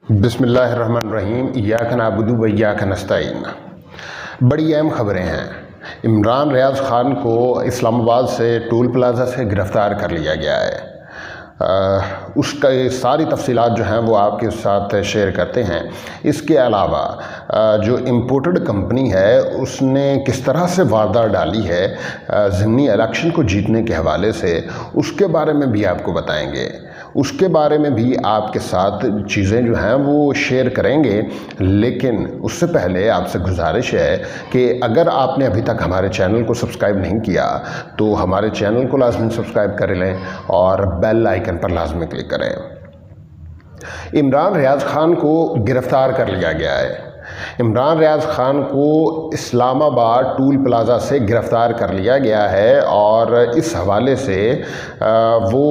बिस्मिल्लाहिर्रहमानिर्रहीम। इय्याक नअबुदु व इय्याक नस्तईन। बड़ी अहम खबरें हैं। इमरान रियाज ख़ान को इस्लामाबाद से टोल प्लाज़ा से गिरफ़्तार कर लिया गया है। उसका सारी तफसीलात जो हैं वो आपके साथ शेयर करते हैं। इसके अलावा जो इम्पोर्टेड कंपनी है उसने किस तरह से वारदात डाली है ज़िमनी इलेक्शन को जीतने के हवाले से, उसके बारे में भी आपको बताएंगे। उसके बारे में भी आपके साथ चीज़ें जो हैं वो शेयर करेंगे। लेकिन उससे पहले आपसे गुजारिश है कि अगर आपने अभी तक हमारे चैनल को सब्सक्राइब नहीं किया तो हमारे चैनल को लाजमी सब्सक्राइब कर लें और बेल आइकन पर लाजमी क्लिक करें। इमरान रियाज ख़ान को गिरफ़्तार कर लिया गया है। इमरान रियाज ख़ान को इस्लामाबाद टोल प्लाज़ा से गिरफ़्तार कर लिया गया है और इस हवाले से वो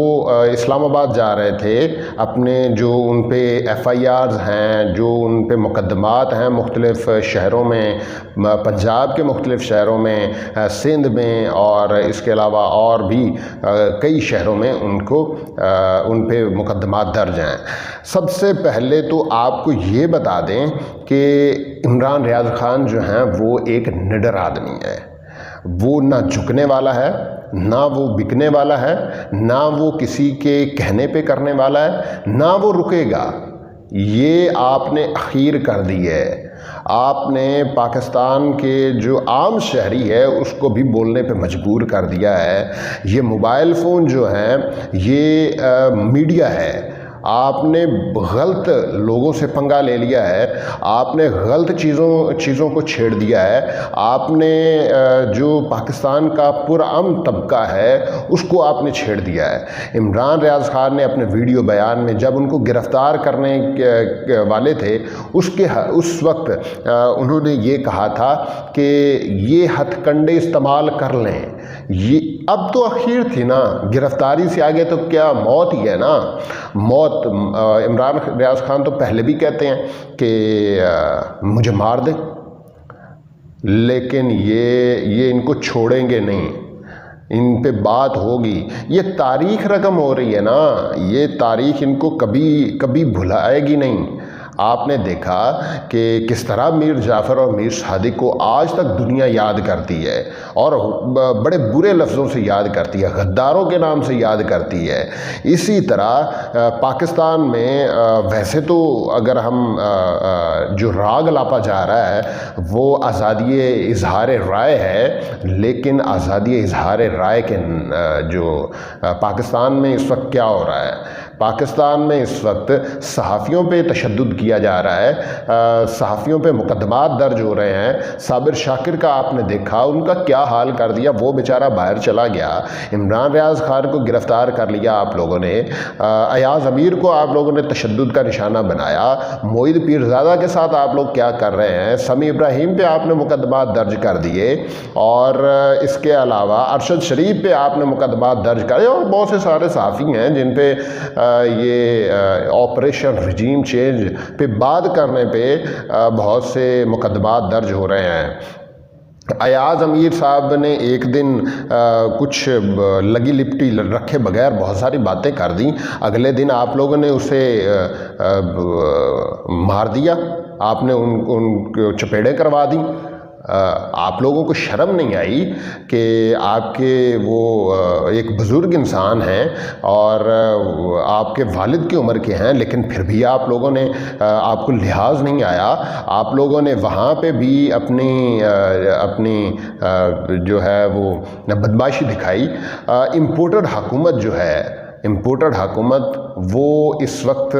इस्लामाबाद जा रहे थे। अपने जो उन पे FIRs हैं, जो उन पे मुकदमात हैं मुख्तलिफ़ शहरों में, पंजाब के मुख्तलिफ़ शहरों में, सिंध में और इसके अलावा और भी कई शहरों में उन पे मुकदमात दर्ज हैं। सबसे पहले तो आपको ये बता दें कि इमरान रियाज ख़ान जो हैं वो एक निडर आदमी है। वो ना झुकने वाला है, ना वो बिकने वाला है, ना वो किसी के कहने पे करने वाला है, ना वो रुकेगा। ये आपने अखीर कर दी है। आपने पाकिस्तान के जो आम शहरी है उसको भी बोलने पे मजबूर कर दिया है। ये मोबाइल फ़ोन जो हैं ये मीडिया है। आपने गलत लोगों से पंगा ले लिया है। आपने गलत चीज़ों को छेड़ दिया है। आपने जो पाकिस्तान का पुरअमन तबका है उसको आपने छेड़ दिया है। इमरान रियाज ख़ान ने अपने वीडियो बयान में जब उनको गिरफ़्तार करने वाले थे उस वक्त उन्होंने ये कहा था कि ये हथकंडे इस्तेमाल कर लें। ये अब तो आखिर थी ना, गिरफ्तारी से आगे तो क्या मौत ही है ना। मौत इमरान रियाज ख़ान तो पहले भी कहते हैं कि मुझे मार दें, लेकिन ये इनको छोड़ेंगे नहीं। इन पे बात होगी। ये तारीख़ रकम हो रही है ना, ये तारीख़ इनको कभी भुलाएगी नहीं। आपने देखा कि किस तरह मीर जाफ़र और मीर सादिक को आज तक दुनिया याद करती है और बड़े बुरे लफ्ज़ों से याद करती है, गद्दारों के नाम से याद करती है। इसी तरह पाकिस्तान में वैसे तो अगर हम जो राग लापा जा रहा है वो आज़ादी इजहार राय है, लेकिन आज़ादी इजहार राय के जो पाकिस्तान में इस वक्त क्या हो रहा है, पाकिस्तान में इस वक्त सहाफ़ियों पे तशद्दुद किया जा रहा है। सहाफ़ियों पे मुकदमात दर्ज हो रहे हैं। साबिर शाकिर का आपने देखा, उनका क्या हाल कर दिया, वो बेचारा बाहर चला गया। इमरान रियाज ख़ान को गिरफ़्तार कर लिया आप लोगों ने। अयाज़ अमीर को आप लोगों ने तशद्दुद का निशाना बनाया। मोईद पीरज़ादा के साथ आप लोग क्या कर रहे हैं। समी इब्राहीम पे आपने मुकदमात दर्ज कर दिए और इसके अलावा अरशद शरीफ पे आपने मुकदमात दर्ज करे और बहुत से सारे सहाफ़ी हैं जिन पे ये ऑपरेशन रिजीम चेंज पे बात करने पे बहुत से मुकदमात दर्ज हो रहे हैं। अयाज़ अमीर साहब ने एक दिन कुछ लगी लिपटी रखे बगैर बहुत सारी बातें कर दी। अगले दिन आप लोगों ने उसे मार दिया, आपने उनको चपेड़ें करवा दी। आप लोगों को शर्म नहीं आई कि आपके वो एक बुज़ुर्ग इंसान हैं और आपके वालिद की उम्र के हैं, लेकिन फिर भी आप लोगों ने आपको लिहाज नहीं आया। आप लोगों ने वहाँ पे भी अपनी जो है वो बदमाशी दिखाई। इम्पोर्टेड हुकूमत जो है, इम्पोर्टेड हुकूमत वो इस वक्त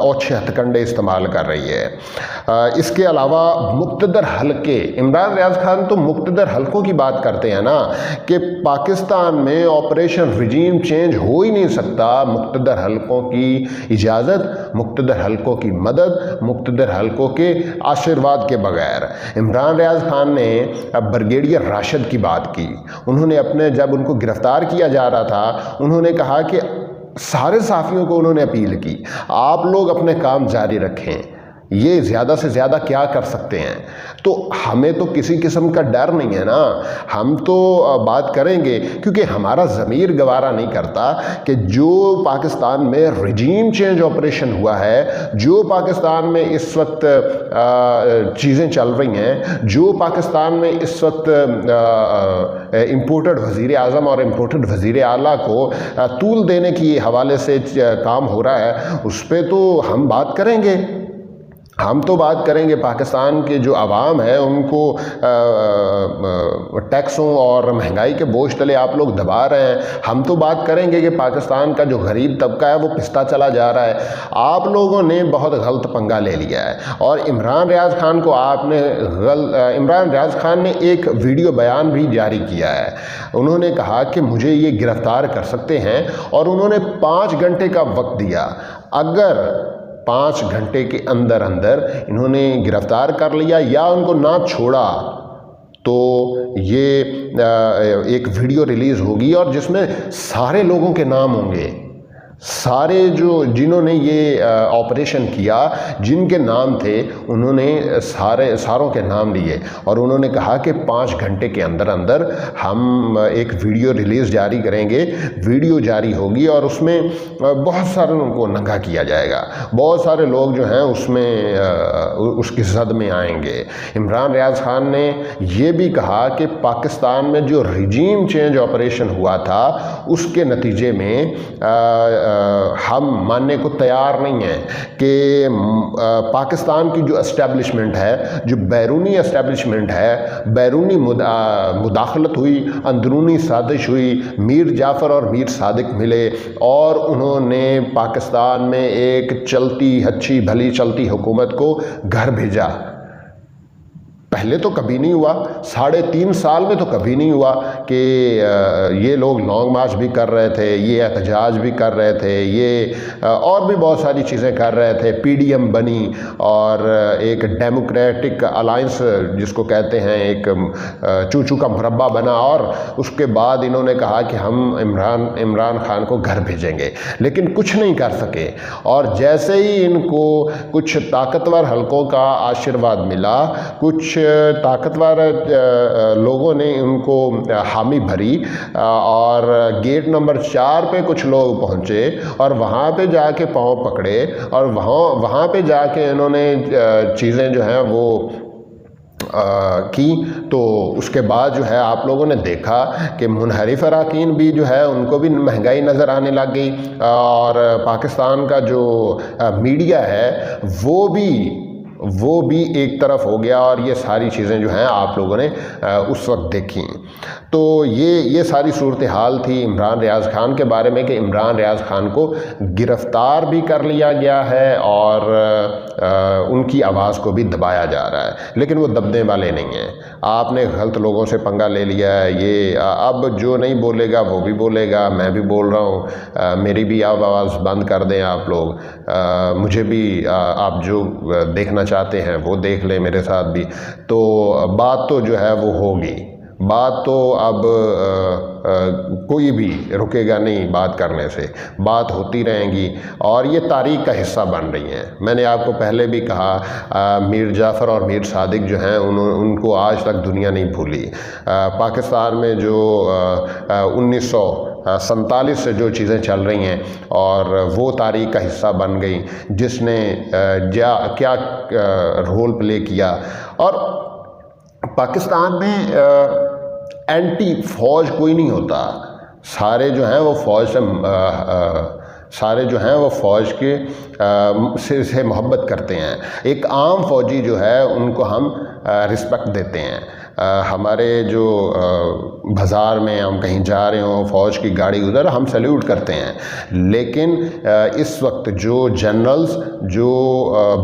ओछे हथकंडे इस्तेमाल कर रही है। इसके अलावा मुक़्तदर हल्के, इमरान रियाज ख़ान तो मुक़्तदर हल्कों की बात करते हैं ना कि पाकिस्तान में ऑपरेशन रिजीम चेंज हो ही नहीं सकता मुक़्तदर हल्कों की इजाज़त, मुक़्तदर हल्कों की मदद, मुक़्तदर हल्कों के आशीर्वाद के बगैर। इमरान रियाज ख़ान ने ब्रिगेडियर राशिद की बात की। उन्होंने जब उनको गिरफ़्तार किया जा रहा था उन्होंने कहा कि सारे सहाफ़ियों को उन्होंने अपील की, आप लोग अपने काम जारी रखें। ये ज़्यादा से ज़्यादा क्या कर सकते हैं। तो हमें तो किसी किस्म का डर नहीं है ना, हम तो बात करेंगे, क्योंकि हमारा ज़मीर गवारा नहीं करता कि जो पाकिस्तान में रिजीम चेंज ऑपरेशन हुआ है, जो पाकिस्तान में इस वक्त चीज़ें चल रही हैं, जो पाकिस्तान में इस वक्त इम्पोर्टेड वज़ीर आज़म और इम्पोर्टेड वज़ीर आला को तूल देने की हवाले से काम हो रहा है, उस पर तो हम बात करेंगे। हम तो बात करेंगे पाकिस्तान के जो आवाम है उनको टैक्सों और महंगाई के बोझ तले आप लोग दबा रहे हैं। हम तो बात करेंगे कि पाकिस्तान का जो गरीब तबका है वो पिसता चला जा रहा है। आप लोगों ने बहुत गलत पंगा ले लिया है और इमरान रियाज खान को इमरान रियाज खान ने एक वीडियो बयान भी जारी किया है। उन्होंने कहा कि मुझे ये गिरफ्तार कर सकते हैं और उन्होंने 5 घंटे का वक्त दिया। अगर 5 घंटे के अंदर अंदर इन्होंने गिरफ्तार कर लिया या उनको ना छोड़ा तो ये एक वीडियो रिलीज़ होगी और जिसमें सारे लोगों के नाम होंगे, सारे जिन्होंने ये ऑपरेशन किया, जिनके नाम थे, उन्होंने सारों के नाम लिए और उन्होंने कहा कि 5 घंटे के अंदर अंदर हम एक वीडियो रिलीज़ जारी करेंगे। वीडियो जारी होगी और उसमें बहुत सारे लोगों को नंगा किया जाएगा। बहुत सारे लोग जो हैं उसमें उसकी जद में आएंगे। इमरान रियाज खान ने ये भी कहा कि पाकिस्तान में जो रिजीम चेंज ऑपरेशन हुआ था उसके नतीजे में हम मानने को तैयार नहीं हैं कि पाकिस्तान की जो एस्टेब्लिशमेंट है, जो बैरूनी एस्टेब्लिशमेंट है, बैरूनी मुदाखलत हुई, अंदरूनी साजिश हुई, मीर जाफ़र और मीर सादिक मिले और उन्होंने पाकिस्तान में एक चलती अच्छी भली चलती हुकूमत को घर भेजा। पहले तो कभी नहीं हुआ, 3.5 साल में तो कभी नहीं हुआ कि ये लोग लॉन्ग मार्च भी कर रहे थे, ये एहतजाज भी कर रहे थे, ये और भी बहुत सारी चीज़ें कर रहे थे। पीडीएम बनी और एक डेमोक्रेटिक अलायंस जिसको कहते हैं, एक चूचू का मुरब्बा बना और उसके बाद इन्होंने कहा कि हम इमरान खान को घर भेजेंगे, लेकिन कुछ नहीं कर सके। और जैसे ही इनको कुछ ताकतवर हलकों का आशीर्वाद मिला, कुछ ताकतवर लोगों ने उनको हामी भरी और गेट नंबर 4 पे कुछ लोग पहुंचे और वहाँ पे जाके पाँव पकड़े और वहाँ पे जाके इन्होंने चीज़ें जो हैं वो की। तो उसके बाद जो है आप लोगों ने देखा कि मुनहरिफ अराकीन भी जो है उनको भी महंगाई नज़र आने लग गई और पाकिस्तान का जो मीडिया है वो भी एक तरफ हो गया और ये सारी चीज़ें जो हैं आप लोगों ने उस वक्त देखी। तो ये सारी सूरत हाल थी इमरान रियाज खान के बारे में कि इमरान रियाज खान को गिरफ़्तार भी कर लिया गया है और उनकी आवाज़ को भी दबाया जा रहा है, लेकिन वो दबने वाले नहीं हैं। आपने गलत लोगों से पंगा ले लिया है। ये अब जो नहीं बोलेगा वो भी बोलेगा, मैं भी बोल रहा हूँ, मेरी भी आवाज़ बंद कर दें आप लोग, मुझे भी आप जो देखना चाहते हैं वो देख लें मेरे साथ भी। तो बात तो जो है वो होगी, बात तो अब कोई भी रुकेगा नहीं बात करने से, बात होती रहेंगी और ये तारीख़ का हिस्सा बन रही हैं। मैंने आपको पहले भी कहा मीर जाफ़र और मीर सादिक जो हैं उनको आज तक दुनिया नहीं भूली। पाकिस्तान में जो 1947 से जो चीज़ें चल रही हैं और वो तारीख़ का हिस्सा बन गई, जिसने क्या रोल प्ले किया। और पाकिस्तान में एंटी फ़ौज कोई नहीं होता, सारे जो हैं वो फ़ौज से मोहब्बत करते हैं। एक आम फ़ौजी जो है उनको हम रिस्पेक्ट देते हैं। हमारे जो बाज़ार में हम कहीं जा रहे हों, फ़ौज की गाड़ी उधर, हम सैल्यूट करते हैं। लेकिन इस वक्त जो जनरल्स, जो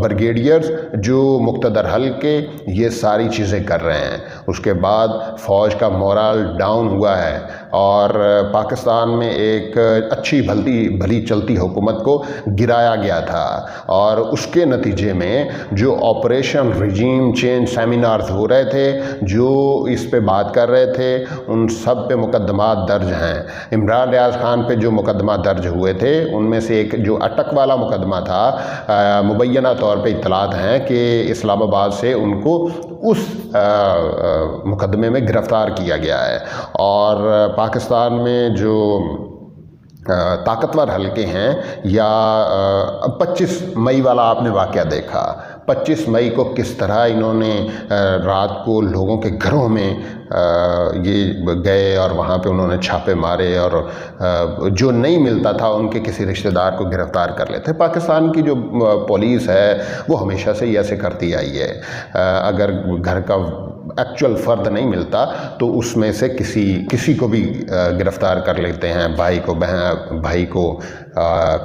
ब्रिगेडियर्स, जो मुक़्तदर हल्के ये सारी चीज़ें कर रहे हैं, उसके बाद फ़ौज का मोरल डाउन हुआ है। और पाकिस्तान में एक अच्छी भली चलती हुकूमत को गिराया गया था। और उसके नतीजे में जो ऑपरेशन रिजीम चेंज सेमिनार्स हो रहे थे, जो इस पे बात कर रहे थे, उन सब पे मुकदमात दर्ज हैं। इमरान रियाज खान पे जो मुकदमा दर्ज हुए थे उनमें से एक जो अटक वाला मुकदमा था, मुबैना तौर पे इत्तलात हैं कि इस्लामाबाद से उनको उस मुकदमे में गिरफ़्तार किया गया है। और पाकिस्तान में जो ताकतवर हलके हैं, या 25 मई वाला आपने वाक़या देखा, 25 मई को किस तरह इन्होंने रात को लोगों के घरों में ये गए और वहाँ पे उन्होंने छापे मारे और जो नहीं मिलता था उनके किसी रिश्तेदार को गिरफ़्तार कर लेते। पाकिस्तान की जो पुलिस है वो हमेशा से ही ऐसे करती आई है। अगर घर का एक्चुअल फ़र्द नहीं मिलता तो उसमें से किसी को भी गिरफ़्तार कर लेते हैं, भाई को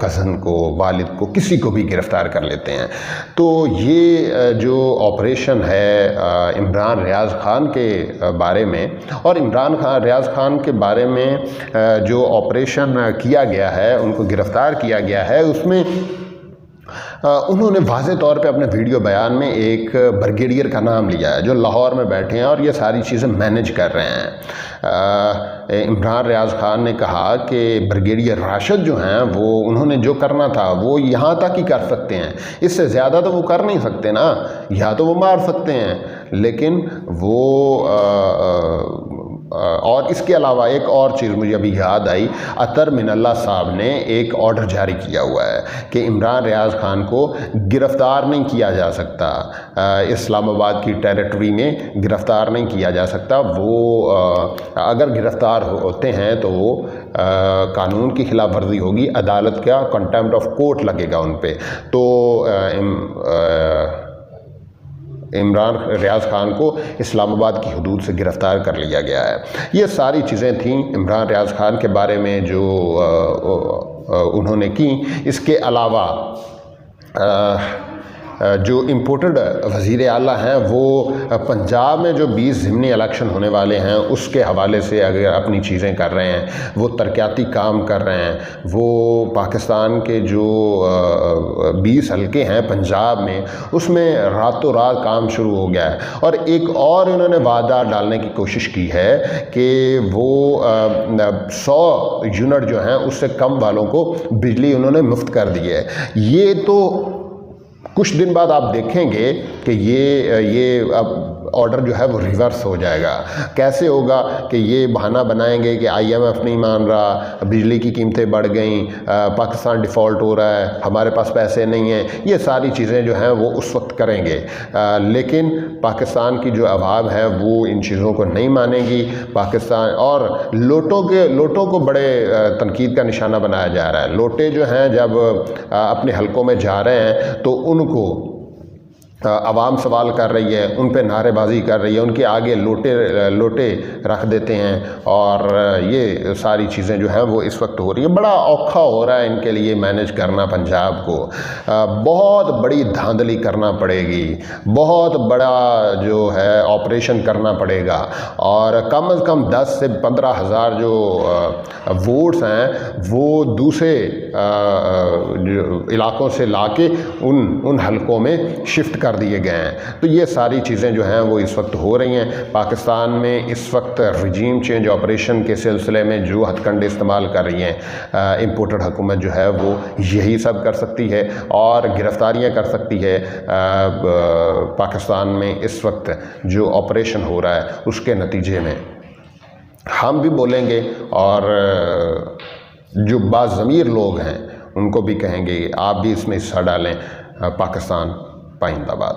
कज़न को, वालिद को, किसी को भी गिरफ़्तार कर लेते हैं। तो ये जो ऑपरेशन है इमरान रियाज खान के बारे में, और इमरान रियाज खान के बारे में जो ऑपरेशन किया गया है, उनको गिरफ़्तार किया गया है, उसमें उन्होंने वाज़े तौर पे अपने वीडियो बयान में एक ब्रिगेडियर का नाम लिया है जो लाहौर में बैठे हैं और ये सारी चीज़ें मैनेज कर रहे हैं। इमरान रियाज खान ने कहा कि ब्रिगेडियर राशिद जो हैं वो उन्होंने जो करना था वो यहाँ तक ही कर सकते हैं, इससे ज़्यादा तो वो कर नहीं सकते ना, या तो वो मार सकते हैं, लेकिन वो और इसके अलावा एक और चीज़ मुझे अभी याद आई, अतर मिनल्ला साहब ने एक ऑर्डर जारी किया हुआ है कि इमरान रियाज खान को गिरफ़्तार नहीं किया जा सकता, इस्लामाबाद की टेरिटरी में गिरफ़्तार नहीं किया जा सकता। वो अगर गिरफ़्तार होते हैं तो वो कानून की खिलाफ वर्जी होगी, अदालत का कंटेम्प्ट ऑफ कोर्ट लगेगा उन पे। तो इमरान रियाज खान को इस्लामाबाद की हदूद से गिरफ़्तार कर लिया गया है। ये सारी चीज़ें थीं इमरान रियाज खान के बारे में जो उन्होंने की। इसके अलावा जो इम्पोर्टेड वज़ीर आला हैं वो पंजाब में जो 20 ज़िमनी इलेक्शन होने वाले हैं उसके हवाले से अगर अपनी चीज़ें कर रहे हैं, वो तरक्याती काम कर रहे हैं, वो पाकिस्तान के जो 20 हलके हैं पंजाब में उसमें रातों रात काम शुरू हो गया है। और एक और इन्होंने वादा डालने की कोशिश की है कि वो 100 यूनिट जो हैं उससे कम वालों को बिजली उन्होंने मुफ्त कर दी है। ये तो कुछ दिन बाद आप देखेंगे कि ये अब ऑर्डर जो है वो रिवर्स हो जाएगा। कैसे होगा कि ये बहाना बनाएंगे कि IMF नहीं मान रहा, बिजली की कीमतें बढ़ गई, पाकिस्तान डिफ़ॉल्ट हो रहा है, हमारे पास पैसे नहीं हैं, ये सारी चीज़ें जो हैं वो उस वक्त करेंगे। लेकिन पाकिस्तान की जो अवाम है वो इन चीज़ों को नहीं मानेगी। पाकिस्तान और लोटों को बड़े तनकीद का निशाना बनाया जा रहा है। लोटे जो हैं जब अपने हलकों में जा रहे हैं तो उनको आवाम सवाल कर रही है, उन पे नारेबाजी कर रही है, उनके आगे लोटे रख देते हैं, और ये सारी चीज़ें जो हैं वो इस वक्त हो रही है। बड़ा औखा हो रहा है इनके लिए मैनेज करना पंजाब को। बहुत बड़ी धांधली करना पड़ेगी, बहुत बड़ा जो है ऑपरेशन करना पड़ेगा, और कम से कम 10 से 15 हज़ार जो वोट्स हैं वो दूसरे इलाकों से लाके उन हलकों में शिफ्ट कर दिए गए हैं। तो ये सारी चीज़ें जो हैं वो इस वक्त हो रही हैं। पाकिस्तान में इस वक्त रिजीम चेंज ऑपरेशन के सिलसिले में जो हथकंडे इस्तेमाल कर रही हैं इम्पोर्टेड हुकूमत जो है वो यही सब कर सकती है और गिरफ्तारियां कर सकती है। पाकिस्तान में इस वक्त जो ऑपरेशन हो रहा है उसके नतीजे में हम भी बोलेंगे और जो बाज़मीर लोग हैं उनको भी कहेंगे आप भी इसमें हिस्सा डालें। पाकिस्तान पाइंदाबाद।